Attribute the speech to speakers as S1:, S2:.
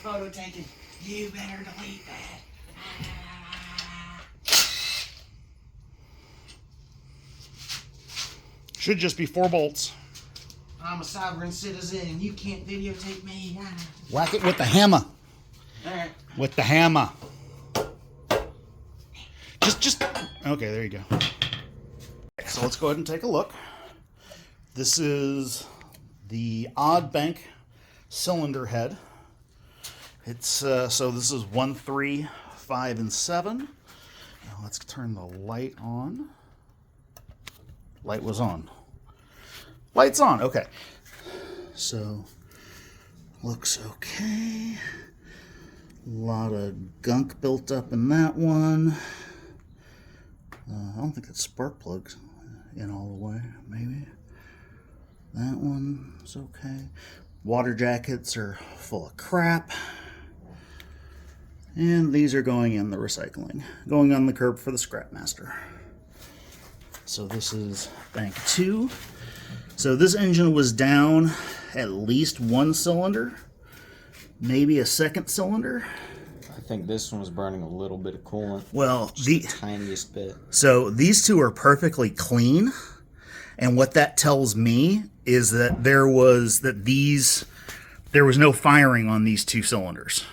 S1: photo taken. You better delete that.
S2: Should just be 4 bolts.
S1: I'm a sovereign citizen. You can't videotape me.
S2: Whack it with the hammer.
S1: All right.
S2: With the hammer. Just. Okay, there you go. So let's go ahead and take a look. This is the odd bank cylinder head. It's so this is 1, 3, 5, and 7. Now let's turn the light on. Light was on. Light's on. Okay. So looks okay. A lot of gunk built up in that one. I don't think it's spark plugs in all the way. Maybe that one's okay. Water jackets are full of crap. And these are going in the recycling. Going on the curb for the scrap master. So this is bank 2. So this engine was down at least 1 cylinder. Maybe a 2nd cylinder.
S3: I think this one was burning a little bit of coolant.
S2: Well,
S3: the tiniest bit.
S2: So these two are perfectly clean. And what that tells me is that there was no firing on these 2 cylinders.